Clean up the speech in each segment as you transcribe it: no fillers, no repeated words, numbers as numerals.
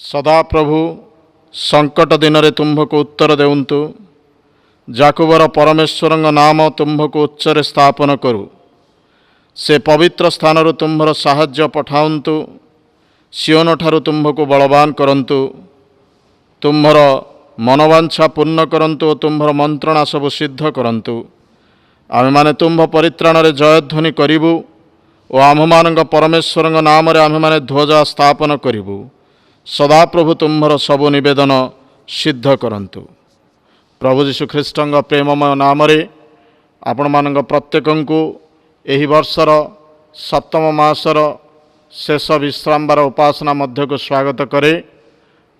सदाप्रभु संकट दिन रे तुम्भको उत्तर देउंतु। जाकुबर परमेश्वर नाम तुम्भको उच्चरे स्थापन करू। से पवित्र स्थान तुम्भर साहाय्य पठाउंतु। सियोन ठारू तुम्भको बलवान करंतु। तुम्भर मनोवांछा पूर्ण करंतु। तुम्भर मंत्रणा सब सिद्ध करंतु। आमे माने तुम्भ परित्राण रे जयध्वनि करिबु और आममानंग परमेश्वर नाम रे आमे माने ध्वजा स्थापन करिबु। सदाप्रभु तुम्भर सबु निवेदन सिद्ध करंतु। प्रभु यीशु ख्रीष्टंग प्रेममय नाम रे आपण मानंग प्रत्येकंकु एही वर्षर सप्तम मासर शेष विश्रामबार उपासना मध्य को स्वागत करे।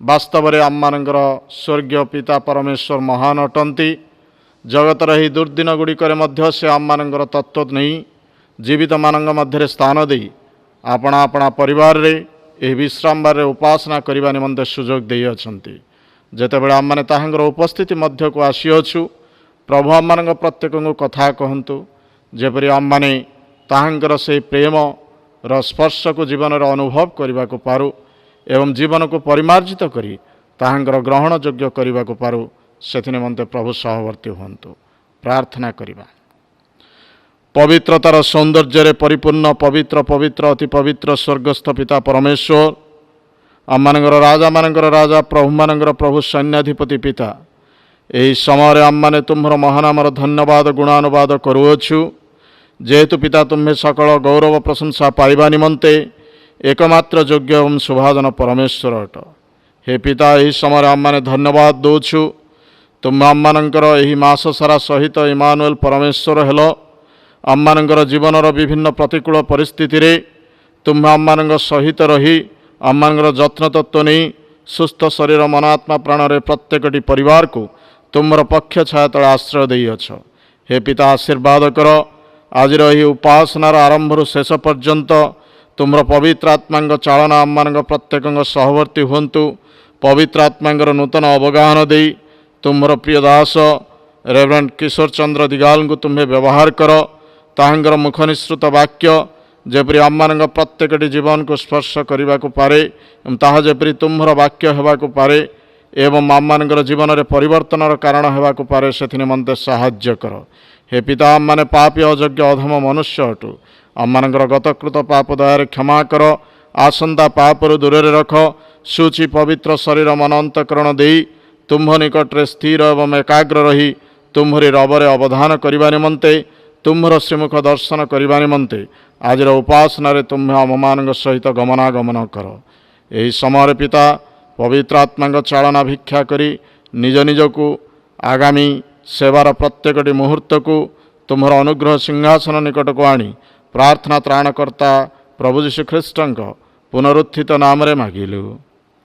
वास्तव में आम मानंगर स्वर्गीय पिता परमेश्वर महान अटंती। जगतर ही दुर्दिन गुड़िकर मध्य से आम मानंगर तत्व नहीं जीवित मानंग मध्य स्थान दे आपणा आपणा परिवार रे एही विश्रामबार रे उपासना करने निमंते सुजोग दे अछंती। जेतेबेले आम माने ताहांगर उपस्थिति मध्य को आसीअछु प्रभु आम मानंग प्रत्येक को कथा कहंतु। जेपरि आम माने ताहांगर से प्रेम र स्पर्श को जीवन रे अनुभव करने को पारू एवं जीवन को परिमार्जित करी ताहांगर ग्रहण योग्य करने को पारू। से निमंते प्रभु सहवर्ती हुंतु। प्रार्थना करिबा। पवित्रतार सौंदर्य रे परिपूर्ण पवित्र पवित्र अति पवित्र स्वर्गस्थ पिता परमेश्वर आम मानंगर राजा प्रभु मानंगर प्रभु सैन्याधिपति पिता यही समय आम माने तुम्हर महानामर धन्यवाद गुणानुवाद करुअछु। जेहेतु पिता तुम्हें सकल गौरव प्रशंसा पाइबा निमंते एकमात्र योग्य एवं सुभाजन परमेश्वर अट। हे पिता यही समय आम माने धन्यवाद दौछु। तुम आम मानंकर एही मास सारा सहित इमानुएल परमेश्वर हेलो। आम मानंकर जीवनर विभिन्न प्रतिकूल परिस्थिति रे तुम आम मानंग सहित रही आम मानंगर जत्न तत्व नहीं सुस्थ शरीर मन आत्मा प्राण रे प्रत्येकटी परिवार को तुमर पक्ष छाया तले आश्रय देइअछ। हे पिता आशीर्वाद कर आज रही उपासनार आरंभ शेष पर्यंत तुमर पवित्र आत्मांग चालना आम मानंग प्रत्येक सहवर्ती हुंतु। पवित्र आत्मांगर नूतन अवगाहन दे तुमर प्रिय दास रेवरेंड किशोर चंद्र दिगाल को तुम्हें व्यवहार कर। ताहांगर मुख निश्रुत वाक्य जेपरि आम मानंग प्रत्येकटी जीवन को स्पर्श करने को पारे ताहा जेपरि तुम्हर वाक्य होगा को पारे एवं आम मानंगर जीवन में परिवर्तन कारण होगा को पारे से निमंते साहाय्य कर। हे पिता आम माने पापी अयोग्य अधम मनुष्य अटु। आम मानंगर गतकृत पाप दयारे क्षमा कर। आसंदा पापरु दूर रख। सूची पवित्र शरीर मन अंतकरण दे तुम्ह निकटरे स्थिर एवं एकाग्र रही तुम्हरी रबरे अवधान करने निमंते तुम्हर श्रीमुख दर्शन करने निमंते आज उपासना तुम्हें आम सहित गमनागमन कर। यही समय पिता पवित्र आत्मा चालना भिक्षा करी निज निज को आगामी सेवार प्रत्येकटी मुहूर्त को तुम्हर अनुग्रह सिंहासन निकट को आनी प्रार्थना त्राणकर्ता प्रभु यीशु ख्रीष्टंक पुनरुत्थित नाम रे मागिलु।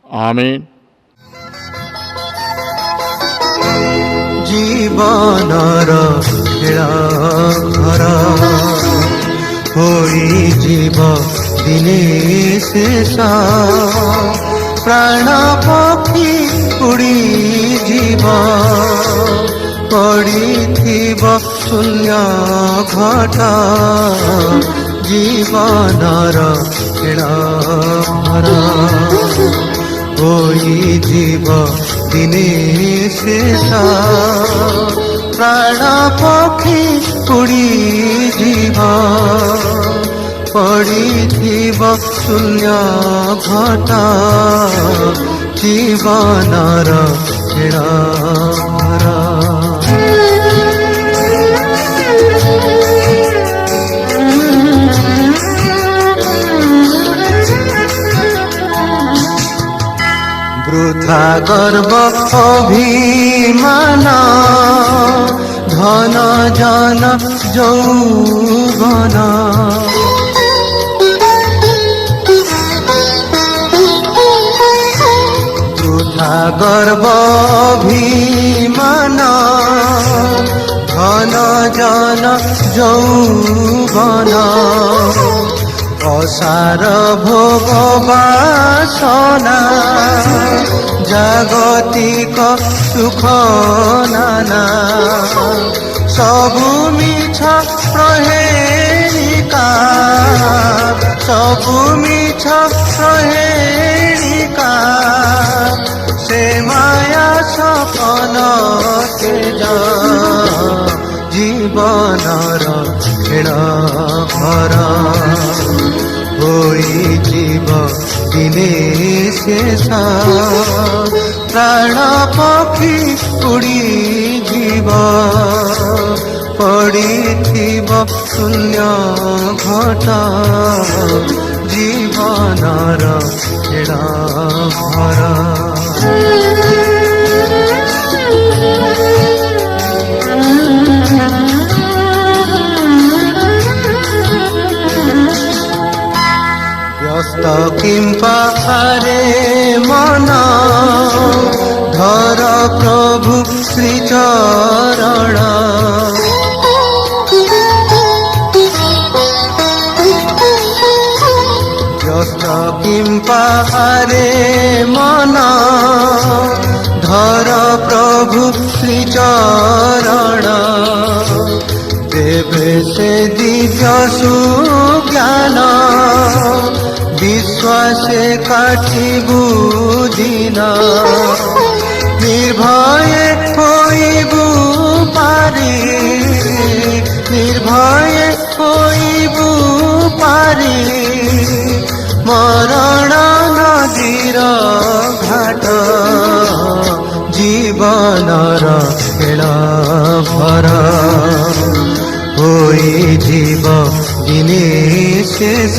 आमीन। जीवनर घर होई जीव दिने शेष प्राण पक्षी उड़ी जीव पड़ीथिव शून्य घट जीवनर घर होई जीव दिने शेष प्राण पक्षी उड़ी जीव पड़ीथिव शून्य घट जीवनर घर। वृथा गर्व अभिमान धन जन यौवन वृथा गर्व अभिमान धन जन यौवन असार भोग वासना जागतिक सुख नाना सबु मिछ प्रहेणिका सबु मिछ प्रहेणिका माया सपन तेजा जीवनर खेल भरा होइजिब दिने शेष प्राण पक्षी उड़ी जीव पड़िथिब शून्य घट जीवनर खेल भरा व्यस्त किंपा हरे मन धर प्रभु श्री चरण व्यस्त किंपा हरे मन धर प्रभु श्री चरण देवे से दिव्य सुज्ञान विश्वासे काटिबु दिन निर्भय होइबु पारी निर्भय होइबु पारी मरण नदीर घाट जीवनर खेल भरा होइजिब दिने शेष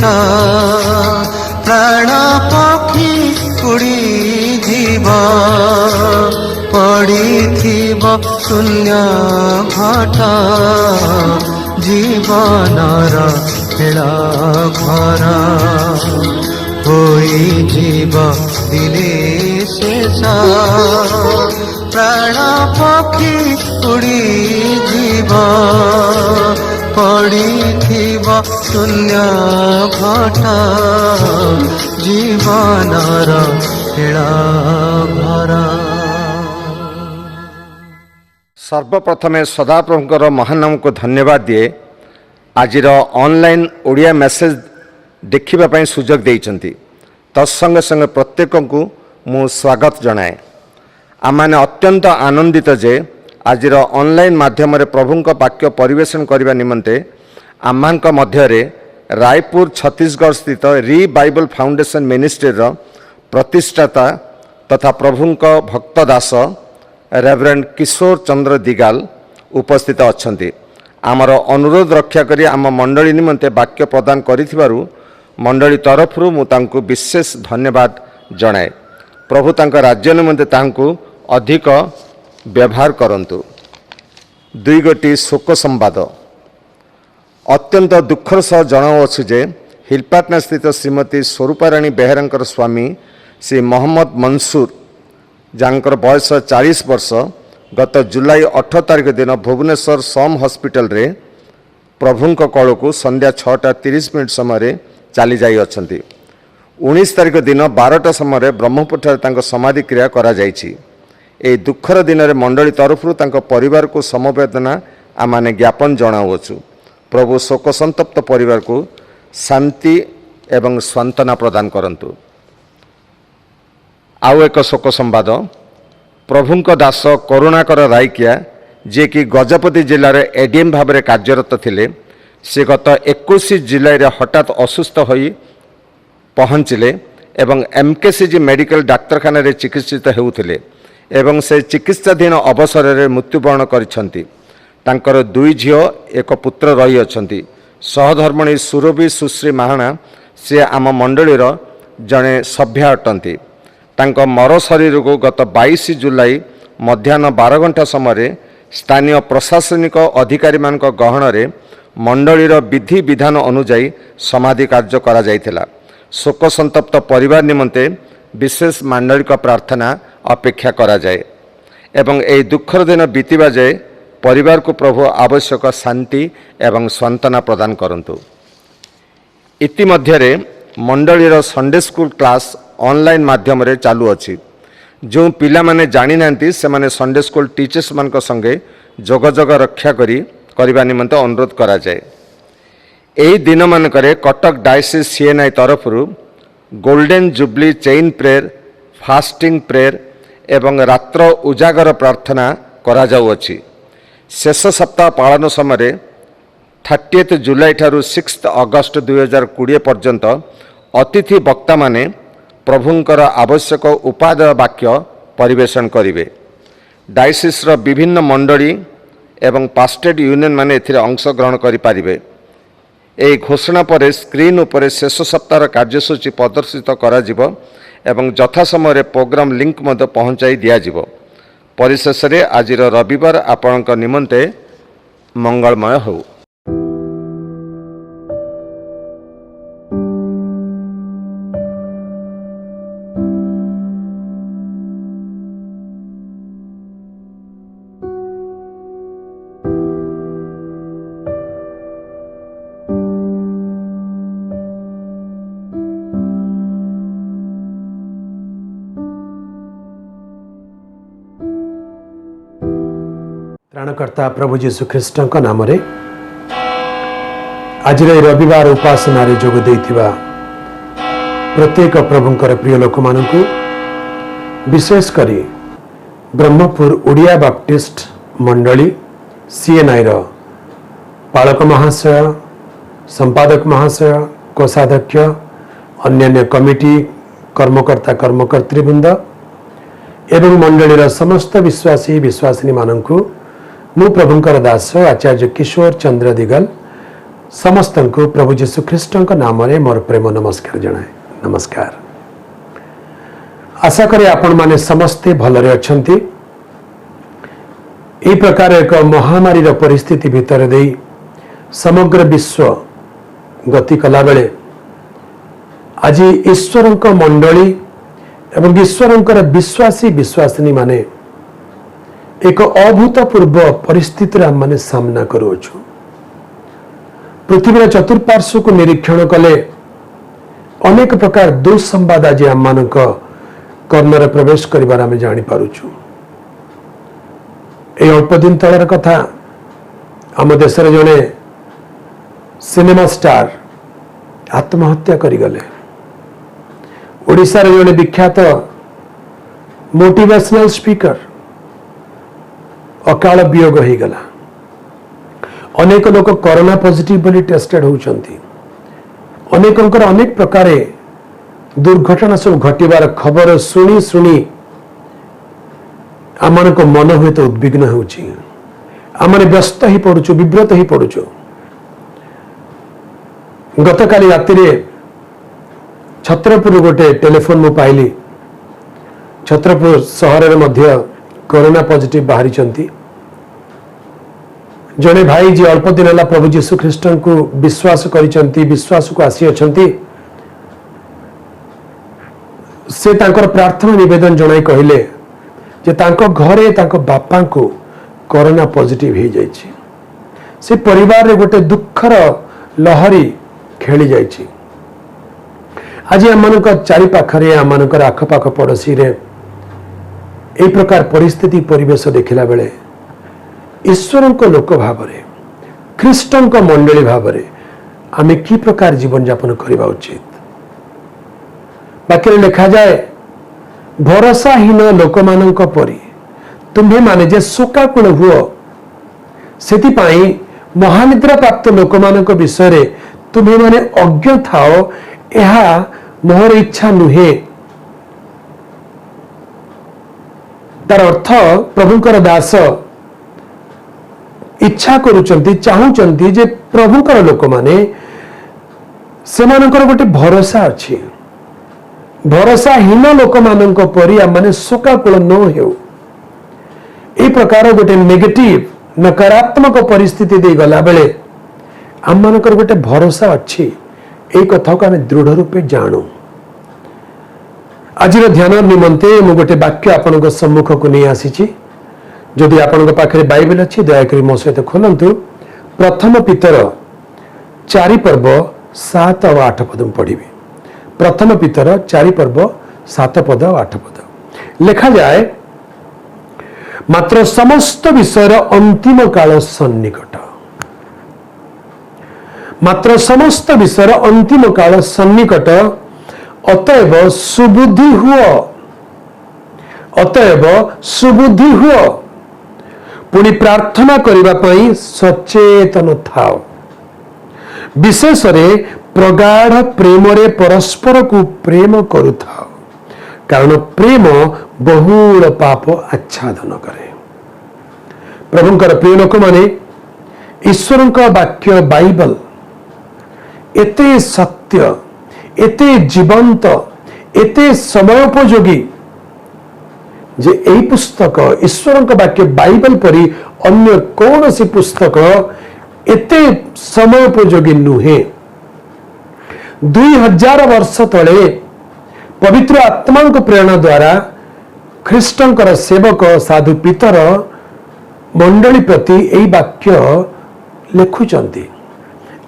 प्राण पक्षी उड़ी जीव पड़िथिब शून्य घट जीवनर खेल भरा होइजिब दिने शेष प्राण पक्षी उड़ी जीव पड़िथिब शून्य घट जीवनर खेल भरा। सर्वप्रथमे सदाप्रभुଙ୍କର महान नाम को धन्यवाद दिए आजिर ऑनलाइन ओडिया मेसेज देखिबा पई सुजोग देइचंती तत्संगे संगे प्रत्येक को मु स्वागत जनाए आमाने अत्यंत आनंदित जे आजिर ऑनलाइन माध्यम रे प्रभुଙ୍କ वाक्य परिवेशन करने निमंते आमानक मध्यरे रायपुर छत्तीसगढ़ स्थित री बाइबल फाउंडेशन मिनिस्ट्री रो प्रतिष्ठाता तथा प्रभुଙ୍କ भक्त दास रेवरेंड किशोर चंद्र दिगाल उपस्थित अछंती आमर अनुरोध रक्षा करी आम मंडली निमंते वाक्य प्रदान करिथिबारु मंडली तरफरु मु तांकु विशेष धन्यवाद जणाए प्रभु तांका राज्य निमंते तांकु अधिक व्यवहार करंतु। दुई गोटी शोक संवाद अत्यंत दुखर सह जनाऊँ जे हिलपाटना स्थित श्रीमती स्वरूपाराणी बेहेरांकर स्वामी श्री मोहम्मद मंसूर जांकर बयस 40 वर्ष गत जुलाई 8 तारिख दिन भुवनेश्वर सम हॉस्पिटल रे प्रभुंक कल को संध्या 6:30 समय चली जाई अछंती 19 तारिख दिन 12टा समय ब्रह्मपुर तांको समाधि क्रिया करा जायछि। ए दुखर दिन में मंडली तरफ परिवार को समवेदना आमाने ज्ञापन जनाऊँ प्रभु शोक संतप्त परिवार को शांति एवं सांत्वना प्रदान करंतु। आउ एक शोक संवाद प्रभुंक दास करुणाकर रायकिया जे कि गजपति जिले में एडीएम भाव में कार्यरत थिले से गत 21 जुलाई रे हठात असुस्थ होई पहुँचले एवं एमकेसीजी मेडिकल डाक्तरखाना रे चिकित्सित हेउथिले एवं से चिकित्साधीन अवसर में मृत्युवरण करिसेंती। तांकर 2 झियो एक पुत्र रही अछंती। सहधर्मणी सुरभि सुश्री महाणा से आम मंडलीर जड़े सभ्य अटंती। तांको मर शरीर को गत 22 जुलाई मध्याह्न 12 घंटा समय स्थानीय प्रशासनिक अधिकारी मान गहन रे मंडलीर विधि विधान अनुजाई समाधि कार्य करा जायथिला। शोक संतप्त परिवार निमंते विशेष मांडलिक प्रार्थना अपेक्षा करा जाए एवं ए दुखर दिन बीतीबा जाए परिवार को प्रभु आवश्यक शांति एवं सांत्वना प्रदान करंतु। इतिमध्यरे मंडलीर संडे स्कूल क्लास ऑनलाइन माध्यम रे चालू अछि। जो पिला माने जानि नांती से माने संडे स्कूल टीचर्स मान संगे जोगाजोग रक्षा करिबा निमंते अनुरोध करा जाए। एही दिन मानकरे कटक डायसिस सीएनआई तरफरु golden jubilee chain prayer fasting prayer एवं रात्र उजागर प्रार्थना करा जाउअछि। शेष सप्ताह पालन समय 30 जुलाई ठारू 6 अगस्त 2020 पर्यंत अतिथि वक्ता माने प्रभुंकर आवश्यक उपादेय वाक्य परिवेशन करिवे। डायसिस रो विभिन्न मंडली एवं पास्टेड यूनियन माने एथिरे अंश ग्रहण करि पारिबे। एही घोषणा पर स्क्रीन उपरे शेष सप्ताह कार्यसूची प्रदर्शित करा जिवो एवं यथा समय प्रोग्राम लिंक मध्य पहुंचाई दिया जिवो। परिशेष रे आजिर रविवार आपणक निमंते मंगलमय हो। त्राणकर्ता प्रभु जीशु ख्रीष्ट नाम रे आज रविवार उपासना रे जोग देइथिबा प्रत्येक प्रभुंकर प्रिय लोक मानकु विशेष करी ब्रह्मपुर ओडिया बाप्टिस्ट मंडली सीएनआई रो पालक महाशय, संपादक महाशय, कोषाध्यक्ष, अन्य कमिटी कर्मकर्ता कर्मकर्तृवृंद एवं मंडलीर समस्त विश्वासी विश्वासिनी मानकु मु प्रभुंकर दास आचार्य किशोर चंद्र दिगल समस्त को प्रभु जीशु ख्रीष्ट नाम रे मोर प्रेम नमस्कार जनाए। नमस्कार। आशा करे आपण माने समस्ते भलरे अछंती। ए प्रकार एक महामारी रो परिस्थिति भितर देई समग्र विश्व गति कला बेले आज ईश्वरंक मंडली एवं ईश्वरंकर विश्वासी विश्वासिनी माने एक अभूतपूर्व परिस्थिति आम माने सामना करुछु। पृथ्वी चतुर्पार्श्व को निरीक्षण कले अनेक प्रकार दुस्संवाद आज आम मान कर्णर प्रवेश करिबार आमे जानि पारुछु। ए अल्प दिन तलर कथा आम देश रे जने सिनेमा स्टार आत्महत्या करिगले। ओडिसा रे जने विख्यात मोटिवेशनल स्पीकर अकाल वियोग हो गला। अनेक लोक कोरोना पॉजिटिव बोली टेस्टेड होउचंती। अनेकंकर अनेक प्रकार दुर्घटना सब घटिबार खबर सुनी सुनी आमन को मन हुए तो उद्विग्न होउची। आमने व्यस्त ही पड़ुछु, विव्रत ही पड़ुछु। गतकाली राति रे छत्रपुर गोटे टेलीफोन मु पाइली। छत्रपुर सहर रे मध्य कोरोना पॉजिटिव बाहरी चंती। जने भाई जी अल्प दिन है प्रभु जीशु ख्रीष्ट को विश्वास करिचंती, विश्वास को आसी अछंती। से तांकर प्रार्थना निवेदन जणाई कहिले जे तांको घरे तांको बापा को कोरोना पॉजिटिव हो जाइछि। से परिवार रे गोटे दुखर लहरी खेली जाइछि। आज आमनक चारि पाखरे आमनकर आखपाख पड़ोसी रे ए प्रकार परिस्थिति परिवेश देखिला बेले ईश्वर को लोक भावरे ख्रीष्ट मंडली भावरे आमे की प्रकार जीवन यापन करबा उचित। बाकी लिखा जाए भरोसाहीन लोक मानक परी तुम्हें माने जे शोकाकुल हुओ सेतिपाई महानिद्रा प्राप्त लोक मानक विषय रे तुम्हें माने अज्ञ थाओ। यह मोहर इच्छा नुहे। तार अर्थ प्रभुंकर दास इच्छा करुचंती, चाहूचंती जे प्रभुंकर लोक माने सेमानकर गोटे भरोसा अछि। भरोसाहीन लोक मानक परी आम माने शोकाकुल न हेउ। ए प्रकार गोटे नेगेटिव नकारात्मक परिस्थिति दे गला बेले आम मानकर गोटे भरोसा अछि। ए कथा को आम दृढ़ रूपे जानू। आज ध्यान निमंते मु गोटे वाक्य आपण सम्मुख को नहीं आसी। जदि आपण पाखे बाइबल अच्छी दयाकोरी मो सहित खोलतु। प्रथम पितर 4 पर्व 7 और 8 पद पढ़ी। प्रथम पितर 4 पर्व 7 पद और 8 पद लिखा जाए, मात्र समस्त विषय अंतिम काल सन्निकट। मात्र समस्त विषय अंतिम काल सन्निकट। अतएव सुबुद्धि हुओ ଅତଏବ ସୁବୁଦ୍ଧି ହୁଅ, ପୁଣି ପ୍ରାର୍ଥନା କରିବା ପାଇଁ ସଚେତନ ଥାଅ। ବିଶେଷରେ ପ୍ରଗାଢ଼ ପ୍ରେମରେ ପରସ୍ପରକୁ ପ୍ରେମ କରୁଥାଅ, କାରଣ ପ୍ରେମ ବହୁଳ ପାପ ଆଚ୍ଛାଦନ କରେ। ପ୍ରଭୁଙ୍କର ପ୍ରିୟ ଲୋକମାନେ, ଈଶ୍ୱରଙ୍କ ବାକ୍ୟ ବାଇବଲ ଏତେ ସତ୍ୟ, ଏତେ ଜୀବନ୍ତ, ଏତେ ସମୟୋପଯୋଗୀ ଯେ ଏହି ପୁସ୍ତକ ଈଶ୍ୱରଙ୍କ ବାକ୍ୟ ବାଇବଲ ପରି ଅନ୍ୟ କୌଣସି ପୁସ୍ତକ ଏତେ ସମୟୋପଯୋଗୀ ନୁହେଁ। 2000 ବର୍ଷ ତଳେ ପବିତ୍ର ଆତ୍ମାଙ୍କ ପ୍ରେରଣା ଦ୍ୱାରା ଖ୍ରୀଷ୍ଟଙ୍କର ସେବକ ସାଧୁ ପିତର ମଣ୍ଡଳୀ ପ୍ରତି ଏହି ବାକ୍ୟ ଲେଖୁଛନ୍ତି।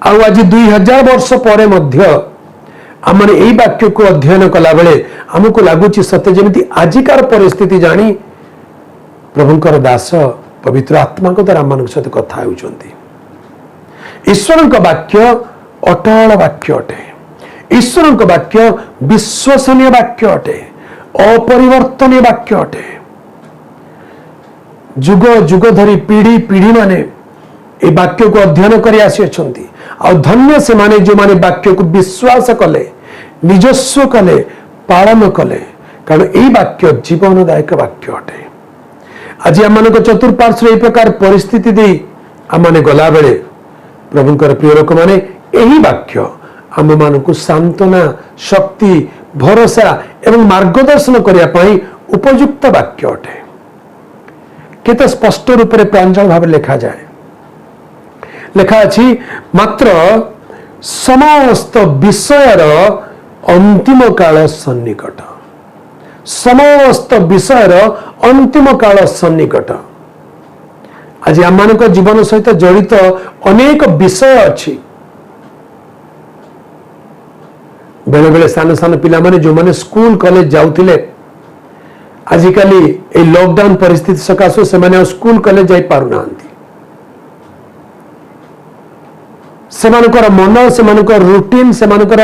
ଆଉ ଆଜି 2000 ବର୍ଷ ପରେ ମଧ୍ୟ ଆମେ ଏହି ବାକ୍ୟକୁ ଅଧ୍ୟୟନ କଲାବେଳେ ଆମକୁ ଲାଗୁଛି ସତେ ଯେମିତି ଆଜିକାର ପରିସ୍ଥିତି ଜାଣି ପ୍ରଭୁଙ୍କର ଦାସ ପବିତ୍ର ଆତ୍ମାଙ୍କ ଦ୍ୱାରା ଆମମାନଙ୍କ ସହିତ କଥା ହେଉଛନ୍ତି। ଈଶ୍ୱରଙ୍କ ବାକ୍ୟ ଅଟଳ ବାକ୍ୟ ଅଟେ। ଈଶ୍ୱରଙ୍କ ବାକ୍ୟ ବିଶ୍ୱସନୀୟ ବାକ୍ୟ ଅଟେ, ଅପରିବର୍ତ୍ତନୀୟ ବାକ୍ୟ ଅଟେ। ଯୁଗ ଯୁଗ ଧରି ପିଢ଼ି ପିଢ଼ି ମାନେ এই ବାକ୍ୟକୁ ଅଧ୍ୟୟନ କରି ଆସିଅଛନ୍ତି। ଆଉ ଧନ୍ୟ ସେମାନେ ଯେଉଁମାନେ ବାକ୍ୟକୁ ବିଶ୍ୱାସ କଲେ, ନିଜସ୍ୱ କଲେ, ପାଳନ କଲେ, କାରଣ ଏହି ବାକ୍ୟ ଜୀବନଦାୟକ ବାକ୍ୟ ଅଟେ। ଆଜି ଆମମାନଙ୍କ ଚତୁଃପାର୍ଶ୍ୱରେ ଏହି ପ୍ରକାର ପରିସ୍ଥିତି ଦେଇ ଆମମାନେ ଗଲାବେଳେ ପ୍ରଭୁଙ୍କର ପ୍ରିୟ ଲୋକମାନେ, ଏହି ବାକ୍ୟ ଆମମାନଙ୍କୁ ସାନ୍ତ୍ୱନା, ଶକ୍ତି, ଭରସା ଏବଂ ମାର୍ଗଦର୍ଶନ କରିବା ପାଇଁ ଉପଯୁକ୍ତ ବାକ୍ୟ ଅଟେ। କେତେ ସ୍ପଷ୍ଟ ରୂପରେ ପ୍ରାଞ୍ଜଳ ଭାବେ ଲେଖାଯାଏ। ଲେଖା ଅଛି, ମାତ୍ର ସମସ୍ତ ବିଷୟର ଅନ୍ତିମ କାଳ ସନ୍ନିକଟ। ସମସ୍ତ ବିଷୟର ଅନ୍ତିମ କାଳ ସନ୍ନିକଟ। ଆଜି ଆମମାନଙ୍କ ଜୀବନ ସହିତ ଜଡ଼ିତ ଅନେକ ବିଷୟ ଅଛି। ବେଳେ ବେଳେ ସାନ ସାନ ପିଲାମାନେ ଯେଉଁମାନେ ସ୍କୁଲ କଲେଜ ଯାଉଥିଲେ, ଆଜିକାଲି এই ଲକଡାଉନ ପରିସ୍ଥିତି ସକାଶୁ ସେମାନେ ଆଉ ସ୍କୁଲ କଲେଜ ଯାଇ ପାରୁନାହାନ୍ତି। ସେମାନଙ୍କର ମନ, ସେମାନଙ୍କର ରୁଟିନ, ସେମାନଙ୍କର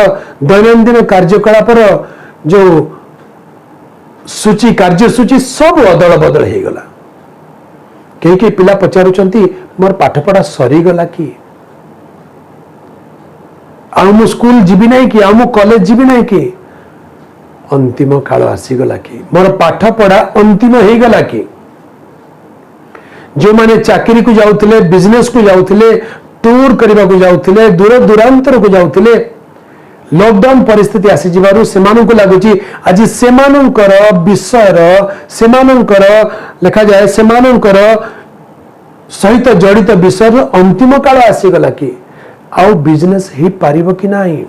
ଦୈନନ୍ଦିନ କାର୍ଯ୍ୟକଳାପର ଯେଉଁ ସୂଚୀ, କାର୍ଯ୍ୟସୂଚୀ ସବୁ ଅଦଳ ବଦଳ ହେଇଗଲା। କେହି କେହି ପିଲା ପଚାରୁଛନ୍ତି, ମୋର ପାଠପଢ଼ା ସରିଗଲା କି? ଆଉ ମୁଁ ସ୍କୁଲ ଯିବି ନାହିଁ କି? ଆଉ ମୁଁ କଲେଜ ଯିବି ନାହିଁ କି? ଅନ୍ତିମ କାଳ ଆସିଗଲା କି? ମୋର ପାଠପଢ଼ା ଅନ୍ତିମ ହେଇଗଲା କି? ଯେଉଁମାନେ ଚାକିରିକୁ ଯାଉଥିଲେ, ବିଜନେସକୁ ଯାଉଥିଲେ, ଟୁର କରିବାକୁ ଯାଉଥିଲେ, ଦୂର ଦୂରାନ୍ତରକୁ ଯାଉଥିଲେ, ଲକଡାଉନ ପରିସ୍ଥିତି ଆସିଯିବାରୁ ସେମାନଙ୍କୁ ଲାଗୁଛି ଆଜି ସେମାନଙ୍କର ବିଷୟର, ସେମାନଙ୍କର ଲେଖାଯାଏ ସେମାନଙ୍କର ସହିତ ଜଡ଼ିତ ବିଷୟର ଅନ୍ତିମ କାଳ ଆସିଗଲା କି? ଆଉ ବିଜନେସ ହେଇପାରିବ କି ନାହିଁ?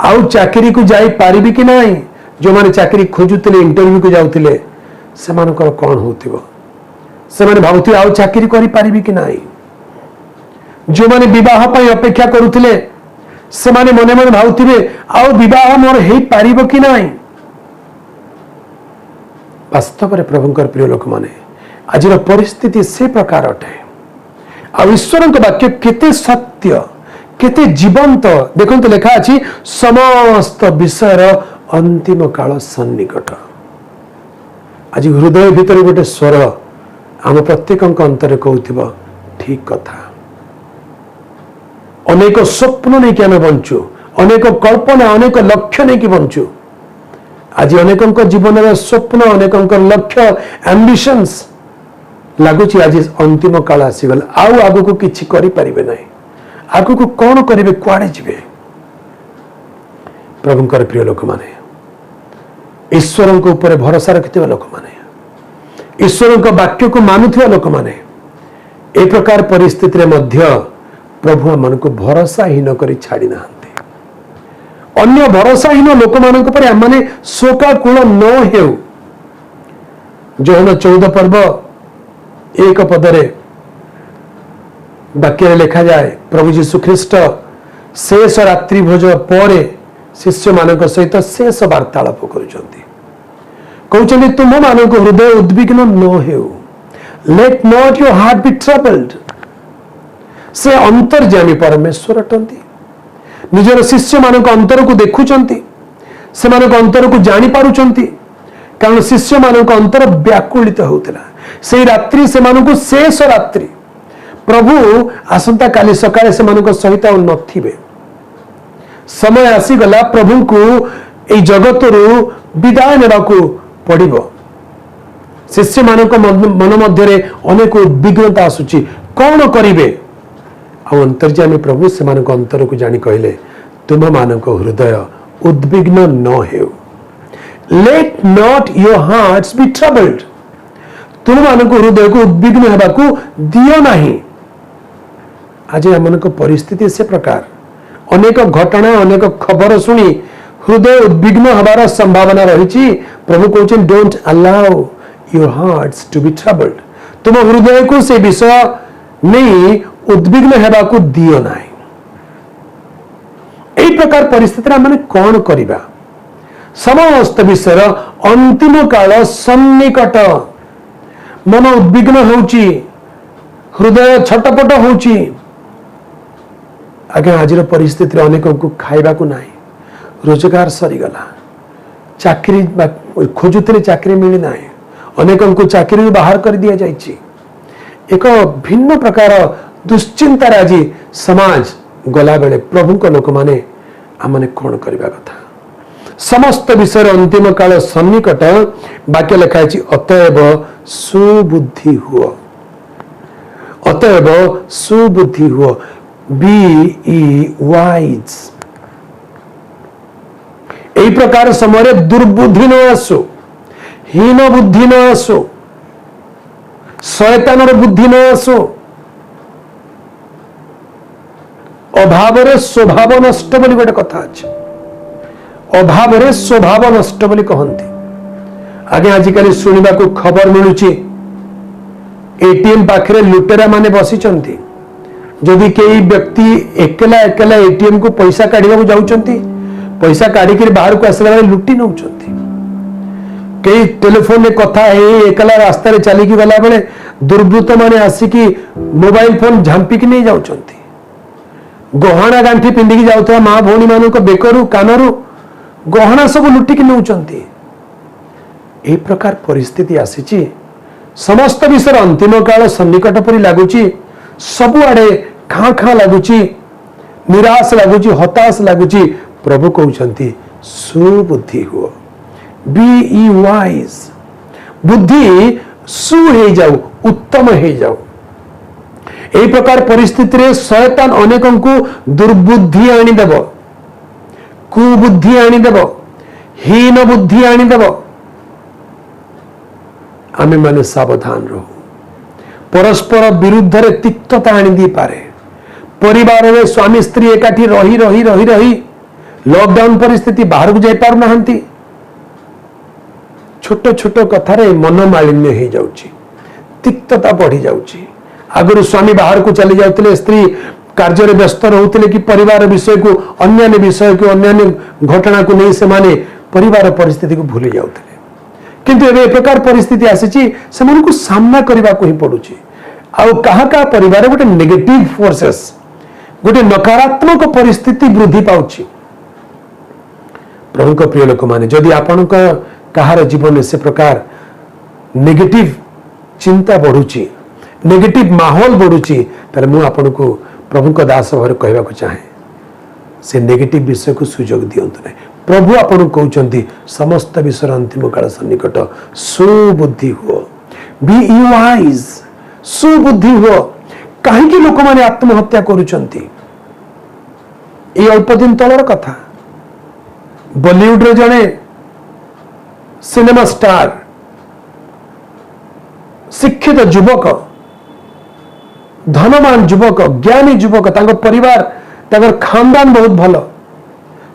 ଆଉ ଚାକିରିକୁ ଯାଇପାରିବି କି ନାହିଁ? ଯେଉଁମାନେ ଚାକିରି ଖୋଜୁଥିଲେ, ଇଣ୍ଟରଭ୍ୟୁକୁ ଯାଉଥିଲେ, ସେମାନଙ୍କର କ'ଣ ହେଉଥିବ? ସେମାନେ ଭାବୁଥିବେ ଆଉ ଚାକିରି କରିପାରିବି କି ନାହିଁ? ଯେଉଁମାନେ ବିବାହ ପାଇଁ ଅପେକ୍ଷା କରୁଥିଲେ, ସେମାନେ ମନେ ମନେ ଭାବୁଥିବେ ଆଉ ବିବାହ ମୋର ହେଇପାରିବ କି ନାହିଁ? ବାସ୍ତବରେ ପ୍ରଭୁଙ୍କର ପ୍ରିୟ ଲୋକମାନେ, ଆଜିର ପରିସ୍ଥିତି ସେ ପ୍ରକାର ଅଟେ। ଆଉ ଈଶ୍ୱରଙ୍କ ବାକ୍ୟ କେତେ ସତ୍ୟ, କେତେ ଜୀବନ୍ତ ଦେଖନ୍ତୁ। ଲେଖା ଅଛି, ସମସ୍ତ ବିଷୟର ଅନ୍ତିମ କାଳ ସନ୍ନିକଟ। ଆଜି ହୃଦୟ ଭିତରେ ଗୋଟେ ସ୍ୱର ଆମ ପ୍ରତ୍ୟେକଙ୍କ ଅନ୍ତରରେ କହୁଥିବ, ଠିକ କଥା। ଅନେକ ସ୍ୱପ୍ନ ନେଇକି ଆମେ ବଞ୍ଚୁ, ଅନେକ କଳ୍ପନା, ଅନେକ ଲକ୍ଷ୍ୟ ନେଇକି ବଞ୍ଚୁ। ଆଜି ଅନେକଙ୍କ ଜୀବନର ସ୍ୱପ୍ନ, ଅନେକଙ୍କର ଲକ୍ଷ୍ୟ, ଆମ୍ବିସନ୍ସ ଲାଗୁଛି ଆଜି ଅନ୍ତିମ କାଳ ଆସିଗଲା, ଆଉ ଆଗକୁ କିଛି କରିପାରିବେ ନାହିଁ। ଆଗକୁ କ'ଣ କରିବେ, କୁଆଡ଼େ ଯିବେ? ପ୍ରଭୁଙ୍କର ପ୍ରିୟ ଲୋକମାନେ, ଈଶ୍ୱରଙ୍କ ଉପରେ ଭରସା ରଖିଥିବା ଲୋକମାନେ, ଈଶ୍ୱରଙ୍କ ବାକ୍ୟକୁ ମାନୁଥିବା ଲୋକମାନେ, ଏ ପ୍ରକାର ପରିସ୍ଥିତିରେ ମଧ୍ୟ ପ୍ରଭୁ ଆମମାନଙ୍କୁ ଭରସାହୀନ କରି ଛାଡ଼ି ନାହାନ୍ତି। ଅନ୍ୟ ଭରସାହୀନ ଲୋକମାନଙ୍କ ପରେ ଆମମାନେ ଶୋକାକୁଳ ନ ହେଉ। ଯୋହନ 14 ପର୍ବ 1 ପଦରେ ବାକ୍ୟରେ ଲେଖାଯାଏ, ପ୍ରଭୁ ଯୀଶୁ ଖ୍ରୀଷ୍ଟ ଶେଷ ରାତ୍ରି ଭୋଜ ପରେ ଶିଷ୍ୟମାନଙ୍କ ସହିତ ଶେଷ ବାର୍ତ୍ତାଳାପ କରୁଛନ୍ତି। କହୁଛନ୍ତି, ତୁମମାନଙ୍କ ହୃଦୟ ଉଦ୍ବିଗ୍ନ ନ ହେଉ। ଲେଟ୍ ନଟ୍ ୟୋର ହାର୍ଟ ବି ଟ୍ରବଲ୍ଡ। ସେ ଅନ୍ତର୍ଯାମୀ ପରମେଶ୍ୱର ଅଟନ୍ତି। ନିଜର ଶିଷ୍ୟମାନଙ୍କ ଅନ୍ତରକୁ ଦେଖୁଛନ୍ତି, ସେମାନଙ୍କ ଅନ୍ତରକୁ ଜାଣିପାରୁଛନ୍ତି। कारण शिष्य मान अंतर व्याकुलित होता से रात्रि से शेष रात्रि प्रभु आसंता काली सकाळे से सहित नथिबे समय आसीगला प्रभु को ए जगत विदाय नेबाकू पड़िबो शिष्य मानक मन मध्य अनेक उद्विग्नता आसुची कौन करिवे अंतर्जामी प्रभु से अंतर को जानी कहले तुम मानक हृदय उद्विग्न न हेउ let not your hearts be troubled तुम मानक हृदय को उद्विग्न हेबाकू दियो नहीं आज आम परिस्थिति से प्रकार अनेक घटना अनेक खबर सुनी हृदय उद्विग्न हबार संभावना रही प्रभु कहते don't allow your hearts to be troubled तुम हृदय को से विषय नहीं उद्विग्न हेबाकू दियो नहीं एई प्रकार परिस्थिति आम कौन करिबा समस्त विषय अंतिम काल सन्निकट मन उद्विग्न होउची हृदय छटपट होउची आगे आज परिस्थिति अनेक को खाइबा को नहीं रोजगार सरीगला चाकरी खोजुते चाकरी मिली ना अनेक को चाकरी बाहर कर दिया जाइए एक भिन्न प्रकार दुश्चिंतार आज समाज गला बेले प्रभु को लोक माने आमने कौन करबा कथा समस्त विषय अंतिम काल सन्निकट वाक्य लिखाई अतएव सुबुद्धि हुओ अतएव सुबुद्धि हुओ बी ई वाइज यही प्रकार समय दुर्बुद्धि न आसो हीन बुद्धि न आसो शैतान बुद्धि न आसो अभाव स्वभाव नष्ट बोली गोटे कथा अच्छे अभाव स्वभाव नष्ट बोली कहते आगे आजिकल शुणा को खबर मिलूची एटीएम पाखे लुटेरा माने बसिचंती जदि कई व्यक्ति एकला एकला एटीएम को पैसा काढ़ा जाउचंती पैसा काढ़िक बाहर को आसला लुटी नौ कई टेलीफोन में कथा एकला रास्तार चलिकी गला बेले दुर्वृत्त माने आसिकी मोबाइल फोन झांपिकी नहीं जाउचंती गहना गांठी पिंधिकी जाउथवा माँ भौणी मानक बेकरू कानरू गहना सब लुटिकी नौचंती ए प्रकार परिस्थिति आसीची समस्त विषय अंतिम काल सन्निकट परी लागुची सबुआडे खाँ खाँ लगुची निराश लगुची हताश लगुची प्रभु कहते सुबुद्धि हुओ बी ई वाइज बुद्धि सु हे जाऊ उत्तम हे जाऊ एही प्रकार परिस्थिति रे शैतान अनेक को दुर्बुद्धि आनीदेव कुबुद्धि आनीदेव हीन बुद्धि आनीदेव आमे माने सावधान रहू परस्पर विरुद्ध रे तिक्तता आनी दी पारे परिवार में स्वामी स्त्री एकाठी रही रही रही रही लॉकडाउन परिस्थिति बाहर को जाई पार नहंती छोट छोट कथारे मन मालिन्य हो जाउची तिक्तता बढ़ी जाउची आगुरु स्वामी बाहर को चली जाउतले स्त्री कार्य रे व्यस्त रहउतले कि परिवार विषय को अन्य घटना को नहीं से माने परिवार परिस्थिति को भूली जाउतले किंतु एबे प्रकार परिस्थिति आसीची सेमान को सामना करबा को ही पड़ुची आउ कहा का परिवार गोटे नेगेटिव फोर्सेस गोटे नकारात्मक परिस्थिति वृद्धि पाउची प्रभु को प्रिय लोक माने जदि आपण कहार जीवन में से प्रकार नेगेटिव चिंता बढ़ुची नेगेटिव माहौल बढ़ुची तारे मु आपण को प्रभु को दास भाव कहबा को चाहे से नेगेटिव विषय को सुजोग दियंतु नहीं प्रभु आपण कहते समस्त विषय अंतिम काल सन्निकट सुबुद्धि हुओ बी यू वाइज सुबुद्धि हुओ कहीं लोक माने आत्महत्या करुचंती ये अल्प दिन तलर कथा बॉलीवुड रे जने सिनेमा स्टार शिक्षित युवक धनवान युवक ज्ञानी युवक तांको परिवार तांको खानदान बहुत भल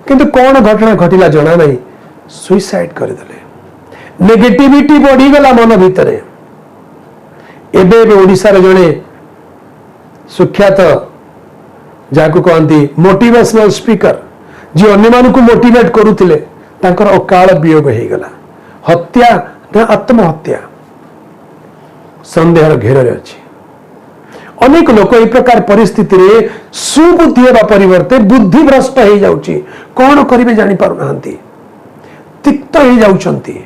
किंतु कौन घटना घटिला जना नहीं सुइसाइड करदेले नेगेटिविटी बढ़ीगला मन भितर एबे ओडिशा रे जने सुख्यात जाको कहती मोटिवेशनल स्पीकर जी अन्य मान को मोटिवेट करुथिले तांकर अकाल वियोग हो गला हत्या ना आत्महत्या संदेहर घेर अच्छी अनेक लोक ए प्रकार परिस्थिति रे सुबुद्धि हेबा परिवर्ते बुद्धिभ्रष्ट हो जाउची कौन करिवे जानि पारु नाहंती तिक्त हो जाउचंती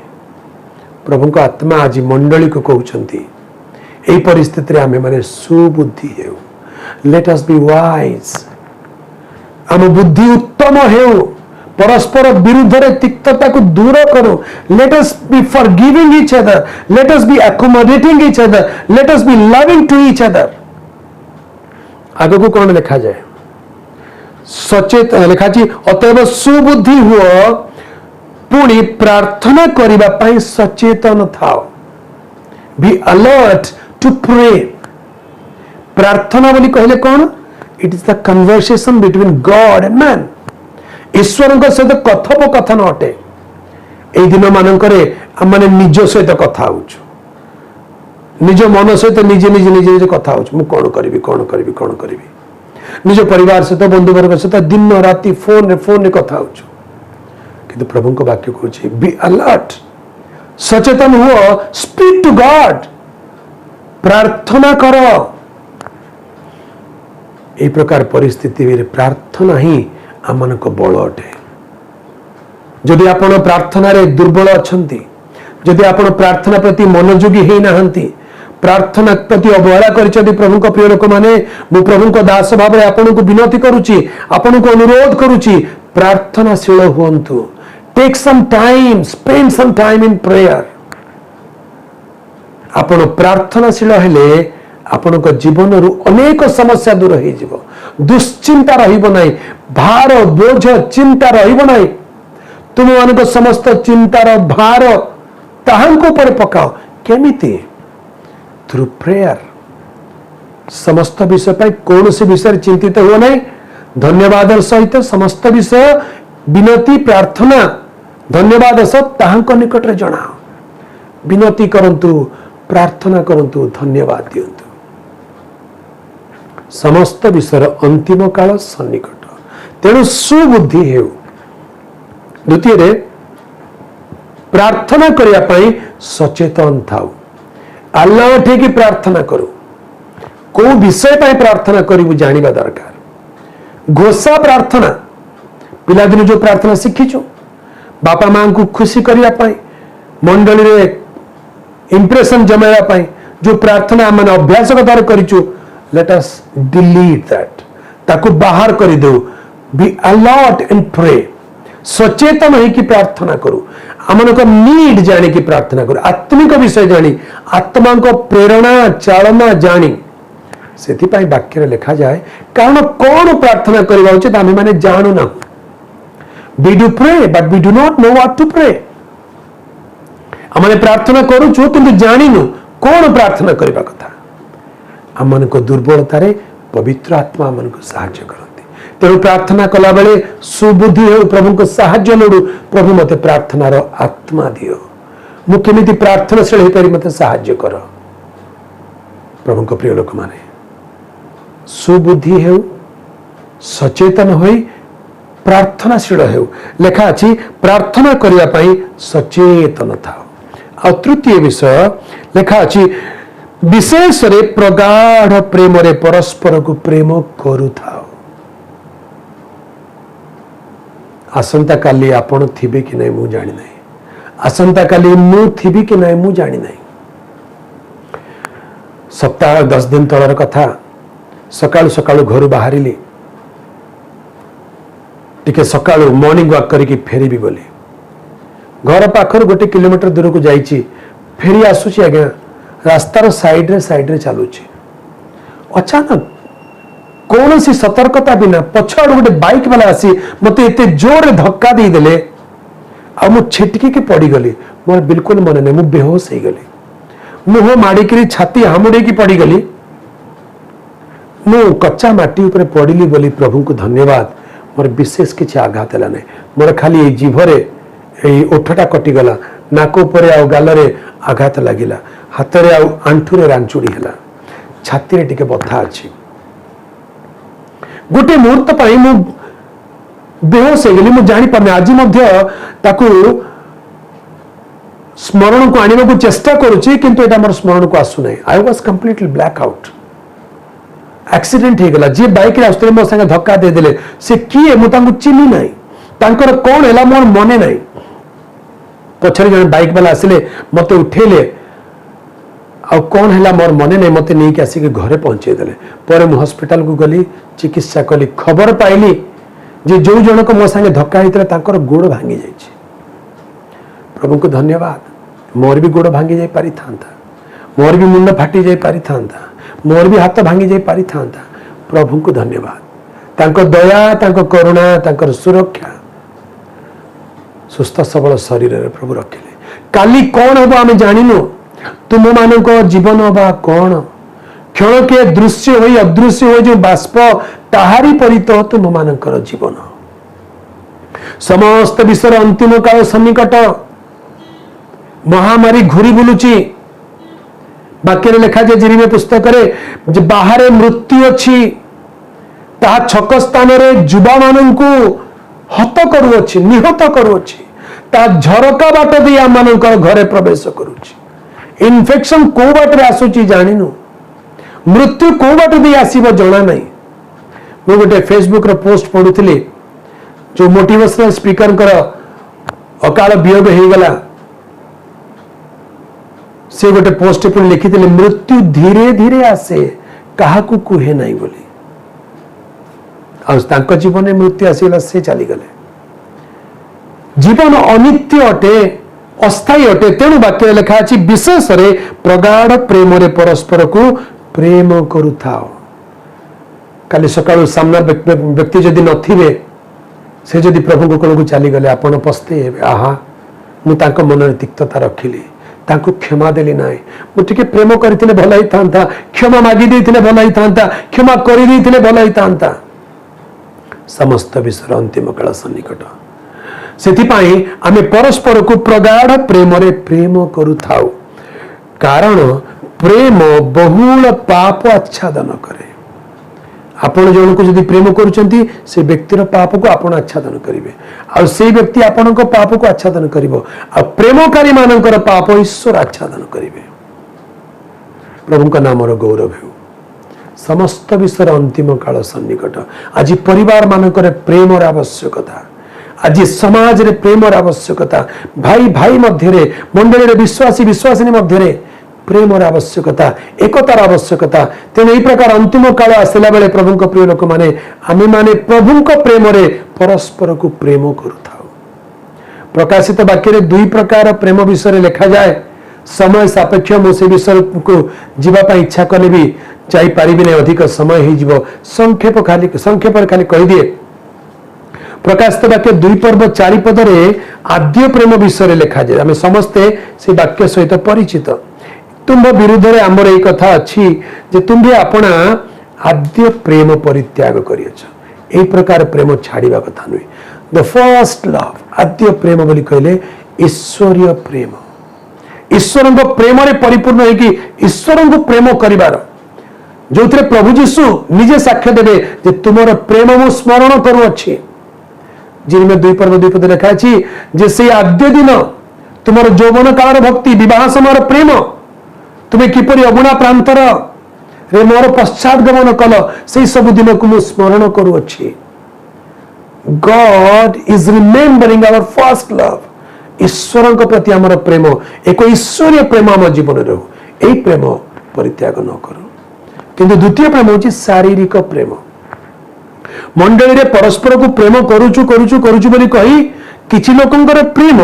प्रभु को आत्मा आज मंडली को कहते यही परिस्थिति आम मैंने सुबुद्धि हो लेट अस बी वाइज आम बुद्धि उत्तम हो परस्पर विरुद्ध रे तिक्तता को दूर करो let us be forgiving each other let us be accommodating each other let us be loving to each other आगे को कौन लिखा जाए सचेत लिखा अतएव सुबुद्धि हुआ पुणी प्रार्थना करिबा पाई सचेतन थाओ बी अलर्ट टू प्रे प्रार्थना बोली कहले कौन it is the conversation between God and man ईश्वर सहित कथोपकथन अटे यही दिन मानकरे आम निज सहित कथा निज मन सहित निजे निजे निजे निजे कथा मु कौन करी कौन करी कौन करी निज परिवार सहित बंधु वर्ग सहित दिन राति फोन रे कथा किंतु प्रभु को वाक्य कहूँ बी अलर्ट सचेतन हुआ स्पीक टू गॉड प्रार्थना कर ए प्रकार परिस्थिति में प्रार्थना ही आम बल अटे जदि आपण प्रार्थना रे दुर्बल अछंती जदि आपण प्रार्थना प्रति मनोयोगी हे नाहंती प्रार्थना प्रति अवहेला करिसेंती प्रभु को प्रिय लोक माने मु प्रभु को दास भाव में आपन को विनती करूची आपन को अनुरोध करूची प्रार्थनाशील हुअन्तु take some time spend some time in prayer आपण प्रार्थनाशील हेले आपण को जीवन रु अनेक समस्या दूर हो जिवो दुश्चिंता रहिबो नाही भार बोझ चिंता रहिबो नाही तुम मान समस्त चिंतार भार ताहांको ऊपर पकाओ केमिति थ्रू प्रेयर समस्त विषय पर कौन से विषय चिंतित हुआ नहीं धन्यवाद सहित समस्त विषय विनती प्रार्थना धन्यवाद सब ताहांको निकट रे जणाओ विनती करंतु प्रार्थना करंतु धन्यवाद दियंतु समस्त विषय अंतिम काल सन्निकट तेणु सुबुद्धि हेउ द्वितीय रे प्रार्थना करिया पई सचेतन थाउ अल्लाह ठेकी प्रार्थना करू को विषय पर प्रार्थना करू जानिबा दरकार घोषा प्रार्थना पिला दिन जो प्रार्थना शिखीचु बापा मां को खुशी करिया पई मंडली रे इंप्रेशन जमाया पई जो प्रार्थना माने अभ्यास द्वारा करिचु लेट अस डिलीट दैट ताकू बाहर कर दो बी अलर्ट एंड प्रे सचेतन है कि प्रार्थना करू आमन को नीड जाने की प्रार्थना करू आत्मिक विषय जानी आत्मा को प्रेरणा चालना जानी से वाक्य लिखा जाए कारण कौन प्रार्थना करवा उचित आम मैंने जानू ना we do pray but we do not know what to pray आम प्रार्थना करूचु किंतु जानिनु कौन प्रार्थना करवा कथा आम को दुर्बलता रे पवित्र आत्मा आम को साहाय्य करती तेणु प्रार्थना कला बेले सुबुद्धि हो प्रभु को साहाय्य लोड़ू प्रभु मते प्रार्थनार आत्मा दियो मु केमिति प्रार्थनाशील हो पारि मते साहाय्य कर प्रभु को प्रिय लोक माने सुबुद्धि हो सचेतन होई प्रार्थनाशील हो लेखा अछि प्रार्थना करिया पई सचेतन थाओ आ तृतीय विषय लेखा अछि विशेष रे प्रगाढ़ प्रेम रे परस्पर को प्रेम करू थाओ आसंता काली आपण थिबे कि नहीं मु जानि नहीं आसंता काली मु थिबी कि नहीं मु जानि नहीं सप्ताह 10 दिन तलर कथा सकाळु सकाळु घर बाहरिली टिके सकाळु मॉर्निंग वॉक करके फेरीबी बोली घर पाखर 1 किलोमीटर दूर को जाइछि फेरी आसुछि आज्ञा रास्तार साइड रे चलुछि अचानक कौन सी सतर्कता बिना पछाड़ गोटे बाइक वाला आसी मत एते जोर धक्का दे देले आ मु छिटकी के पड़ी गली मोर बिल्कुल मन नहीं मु बेहोश हो गली मुह माड़िकी छाती हामुड़ी की पड़ी गली मु कच्चा माटी ऊपर पड़िली बोली प्रभु को धन्यवाद मोर विशेष किसी आघात है नहीं मोर खाली जीभरे ओठटा कटिगला नाक उपरे आ गालरे आघात लगिला हाथ में आंठुरे रांचुड़ी है छाती रे टिके बथा अच्छी गोटे मुहूर्त पर मु बेहोश हो गली जानी पारे आज स्मरण को आने को चेष्टा करुच्ची किंतु एटा मोर स्मरण को आसु नहीं I was completely black out accident हो गला जे बाइक रे आस्ते मो संगे धक्का दे देले से किए मु तांको चिन्ही नहीं तांकर कौन हैला मोर मने नहीं पछरे जन बाइक वाला आसिले मते उठेले आ कौन है मोर मन नहीं मते नहीं कि आसिक घरे पहुंचे देले पर मु हॉस्पिटल को गली चिकित्सा कली खबर पाइली जे जो जनक मो संगे धक्का होता तांकर गोड़ भांगी जाइए। प्रभु को धन्यवाद। मोर भी गोड़ भांगी जाई पारि थांता, मोर भी मुंड फाटी जाई पारि थांता, मोर भी हाथ भांगी जाई पारि थांता। प्रभु को धन्यवाद। तांको दया, तांको करुणा, तांकर सुरक्षा सुस्थ सबल शरीर रे प्रभु रखिले। काली कौन हम आम जानिनु, तुम मानक जीवन बा कौन क्षण के दृश्य हो अदृश्य हो जो बाष्प ताहारी परित तुम मानकर जीवन। समस्त विश्वर अंतिम काल सन्निकट, महामारी घूरी बुलुची। वाक्य लिखा जाए जिरिमे पुस्तक रे बाहर मृत्यु अच्छी ता छक स्थान रे युवा मानू हत करुअछि, निहत करुअछि, ता झरका बाट दे आम मानकर घरे प्रवेश करुछि। इन्फेक्शन को बाटे आसुची जानिनु, मृत्यु को बाटे दे आसीबो जणा नहीं। मु गोटे फेसबुक रे पोस्ट पढुथिली जो मोटिवेशनल स्पीकर कर अकाल वियोग हो गला। से गोटे पोस्ट पर लिखिथिले मृत्यु धीरे धीरे आसे काहाकू कुहे नहीं बोली। आ जीवन में मृत्यु आसीगला, से चली गले। जीवन अनित्य अटे, अस्थायी अटे। तेणु वाक्य लिखा अछि विशेष रे प्रगाढ़ प्रेम रे परस्पर को प्रेम करुथाओ। काली सकाळु सामना व्यक्ति जदि नथिबे, से जदि प्रभु कोल को चली गले, आपण पस्ते हेबे, आहा मु तांको मन रे तिक्तता रखिली, तांको क्षमा देली नाय, मु टिके प्रेम करथिले भला ही थांता, क्षमा मागी देथिले भला ही थांता, क्षमा करि देथिले भला ही थांता। समस्त विश्वर अंतिम काल सन्निकट। सेथिपाई आमे परस्पर को प्रगाढ़ प्रेम रे प्रेम करुथाउ, कारण प्रेम बहुल पाप आच्छादन करे। आपण जन को यदि प्रेम करुचंती से व्यक्तिर पाप को आपण आच्छादन करिवे, आ से व्यक्ति आपण को पाप को आच्छादन करिवो, आ प्रेमकारी मानकर पाप ईश्वर आच्छादन करिवे। प्रभु का नाम रो गौरव हो। समस्त विश्वर अंतिम काल सन्निकट। आज परिवार मानकर प्रेम आवश्यकता, आज समाज रे प्रेम आवश्यकता, भाई भाई मध्य रे, मंडली रे विश्वासी विश्वासिनी मध्य रे प्रेम आवश्यकता, एकतार आवश्यकता। तेणु यही प्रकार अंतिम काल आसला बेले प्रभु प्रिय लोक माने आमे माने प्रभु प्रेम रे परस्पर को प्रेम करुथाउ। प्रकाशित वाक्य रे दुई प्रकार प्रेम विषय लिखा जाए। समय सापेक्ष मु से विषय को जीवा इच्छा कले भी जाई पारिबि नै, अधिक समय हो जीवो। संक्षेप खाली कहि दिए। प्रकाशित वाक्य 2 पर्व 4 पद रे आद्य प्रेम विषय लिखा जाए। आमे समस्ते से वाक्य सहित परिचित। तुम विरुद्ध रे आमर एक कथा अच्छी जे तुम्हें अपना आद्य प्रेम परित्याग करियछ। एई प्रकार प्रेम छाड़िबा कथा नुई। द फर्स्ट लव, आद्य प्रेम बोली कहले ईश्वरीय प्रेम। ईश्वर प्रेम रे परिपूर्ण है कि ईश्वर को प्रेम करिवार, जो थे प्रभु जीशु निजे साक्ष्य देवे जे तुमर प्रेम मु स्मरण करुअछि। जिनमें 2 पर्व 2 पद लिखा अछि जे से आद्य दिन तुमर यौवन काल भक्ति, विवाह समय प्रेम, तुम्हें किपरि अगुणा प्रांतर रे मोर पश्चात गमन कल, से सब दिन को मु स्मरण करुअछि। God is remembering our first love. ईश्वर प्रति आमर प्रेम एक ईश्वरीय प्रेम आम जीवन रे हो। एई प्रेम परित्याग न करू। किंतु द्वितीय प्रेम होची शारीरिक प्रेम। मंडली रे परस्पर को प्रेम करूचु करूचु करूचु बोली कही किछि लोकंकर प्रेम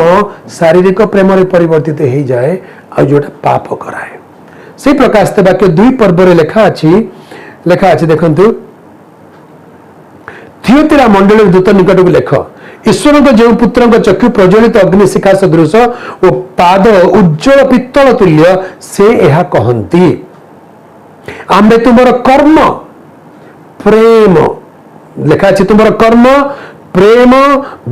शारीरिक प्रेम रे परिवर्तित हो जाए, आ जोटा पाप कराए। से प्रकाशित वाक्य 2 पर्व रे लिखा अछि देखंतु। थियोतिरा मंडली दूत निकट को लेख, ईश्वर को जो पुत्र चक्षु प्रज्वलित अग्निशिखा सदृश और पाद उज्जवल पित्तल तुल्य, से यह कहंती आम्बे तुमर कर्म प्रेम लिखा अछि, तुमर कर्म प्रेम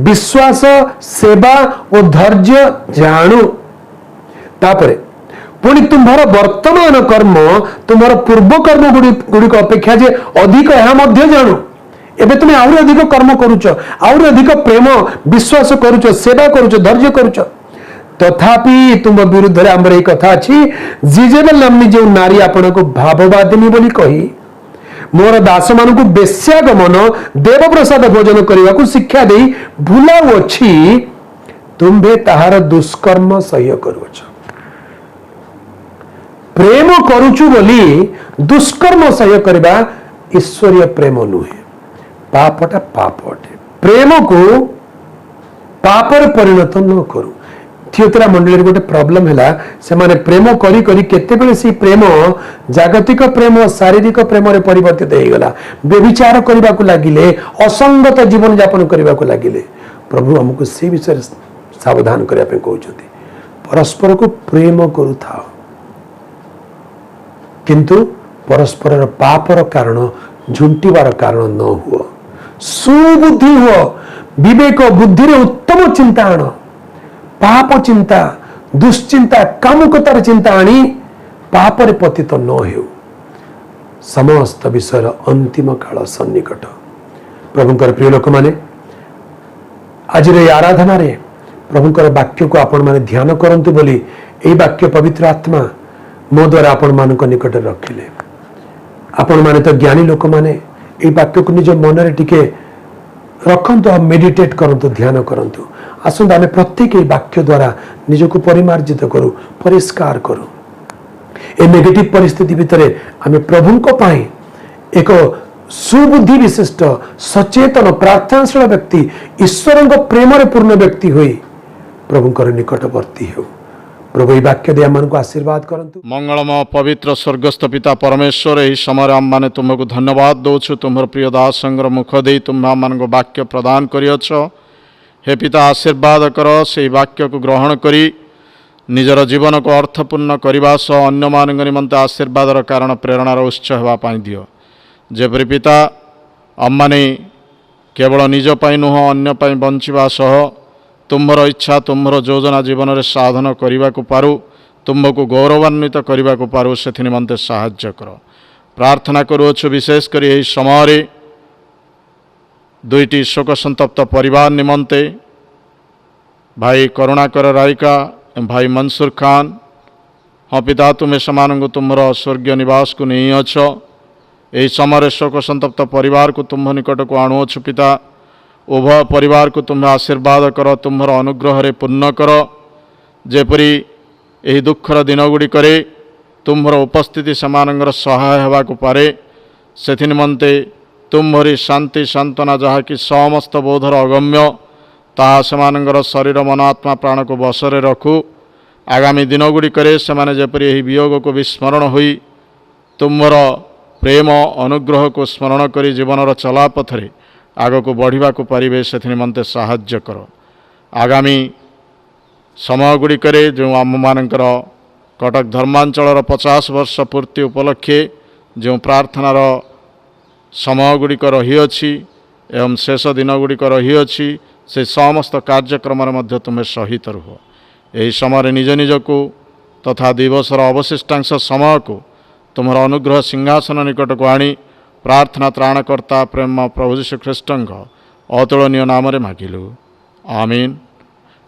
विश्वास सेवा और धैर्य जाणु। तापरे पुणी तुम्हार वर्तमान कर्म तुम्हार पूर्व कर्म गुड़िक अपेक्षा जे अधिक यह मध्य जाणु। एबे तुम आउरी अधिक कर्म करुच, आउरी अधिक प्रेम विश्वास करुच, सेवा करुच, धैर्य करुच। तथापि तुम विरुद्ध रे आमर एक कथा अछि, जिजेबेल नामनी जो नारी आपण को भाववादिनी बोली कही मोर दास मान को बेश्यागमन देव प्रसाद भोजन करने को शिक्षा दे भूलाऊ अच्छी, तुम्भे ताहार दुष्कर्म सह्य करुछ। प्रेम करुचु बोली दुष्कर्म सह्य करबा ईश्वरीय प्रेम नुहे, पापटा पाप अटे। प्रेम को पापर परिणत न करू। थियोतरा मंडली गोटे प्रॉब्लम है, से माने प्रेम करी करी केतेबेले सी प्रेम जागतिक प्रेम शारीरिक प्रेम रे परिवर्तित हो गला, व्यभिचार करने को लगिले, असंगत जीवन यापन करने को लगिले। प्रभु हमको से विषय सावधान करने कहते, परस्पर को प्रेम करू था किंतु परस्पर पापर कारण झुंटीवार कारण न हुओ। सुबुद्धि हुओ, विवेक बुद्धि रे उत्तम चिंता आण। पाप चिंता, दुश्चिंता, कामुकतार चिंता आनी पापर पतित न हो। समस्त विषय अंतिम काल सन्निकट। प्रभुंकर प्रिय लोक माने आज रे आराधना रे प्रभुंकर वाक्य को आपण माने ध्यान करंतु बोली एई वाक्य पवित्र आत्मा मो द्वारा आपण मान निकट रखिले। आपण माने तो ज्ञानी लोक माने एई वाक्य को निज मन रे टिके रखंतु, मेडिटेट करंतु, ध्यान करंतु। आसंत आमे प्रत्येक वाक्य द्वारा निजको परिमार्जित करू, परिष्कार करू। ए नेगेटिव परिस्थिति भितरे आमे प्रभुंको पाई एक सुबुद्धि विशिष्ट सचेतन प्रार्थनाशील व्यक्ति, ईश्वरंको प्रेम रे पूर्ण व्यक्ति होई प्रभुंकर निकटवर्ती हो। प्रभु ये वाक्य दे आम को आशीर्वाद करंतु। मंगलमय पवित्र स्वर्गस्थ पिता परमेश्वर, यही समय आम मैंने तुमको धन्यवाद दौछु। तुम्हार प्रिय दासंगर मुख दे तुम आम मान वाक्य प्रदान करियछ। हे पिता आशीर्वाद कर, से वाक्य को ग्रहण करी निजर जीवन को अर्थपूर्ण करने सह अन्य मान निमंते आशीर्वादर कारण प्रेरणार उत्स होगापाई दियो। जेपरी पिता आम मैंने केवल निजपाई नुह अन्य बंचिबा सह तुम्हर इच्छा तुम्हर योजना जीवन में साधन करने को पारू, तुमको गौरवान्वित करने को पारू, से निमंते साहाय्य कर। प्रार्थना करुछु विशेषकर यही समय दुईटी शोक संतप्त परिवार निमंते भाई करुणाकर रायका भाई मंसूर खान। हाँ पिता तुम्हें समान तुम्हार स्वर्गीय निवास को नहीं अछ। यही समय शोक संतप्त परिवार को तुम निकट को आणुअछु पिता। उभय परिवार को तुम्हें आशीर्वाद कर, तुम्हार अनुग्रह रे पूर्ण कर। जेपरी यही दुखर दिन गुड़िक तुम्हार उपस्थिति सेमानंगर सहाय होगा को पारे, से निमंते तुम्हारी शांति सांत्वना जहाँकि समस्त बोधर अगम्य ताहा सेमानंगर शरीर मन आत्मा प्राण को बसरे रखू। आगामी दिन गुड़िक से जेपरी यही वियोग को विस्मरण होई तुम्हार प्रेम अनुग्रह को स्मरण करी जीवन चला पथरे आग को बढ़िया को पारे, से निमंते साहाय्य कर। आगामी समय गुड़िक जो आम मानकर कटक धर्मांचल 50 वर्ष पूर्ति उपलक्षे जो प्रार्थनार समय गुड़िक रही एवं शेष दिन गुड़िक रही, से समस्त कार्यक्रम तुम्हें सहित रुह। यही समय निज निज को तथा दिवसर अवशिष्टांश समय को तुम्हार अनुग्रह सिंहासन निकट को आनी प्रार्थना त्राणकर्ता प्रेम प्रभु यीशु ख्रीष्टंक अतुलनीय नाम रे मागिलु, आमीन।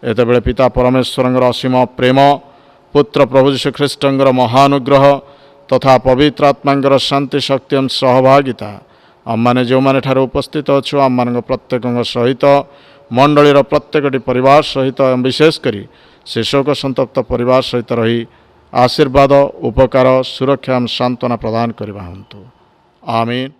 एतबेले पिता परमेश्वर असीम प्रेम, पुत्र प्रभु यीशु ख्रीष्टंकर महानुग्रह तथा पवित्र आत्मांकर शांति शक्ति एवं सहभागिता आम मैंने जो मैंने ठारे उपस्थित अच्छु आम मान प्रत्येक सहित मंडलीर प्रत्येकटी परिवार सहित विशेषकर से शोक संतप्त परिवार सहित रही आशीर्वाद उपकार सुरक्षा सांत्वना प्रदान करवा हूँ। आमीन।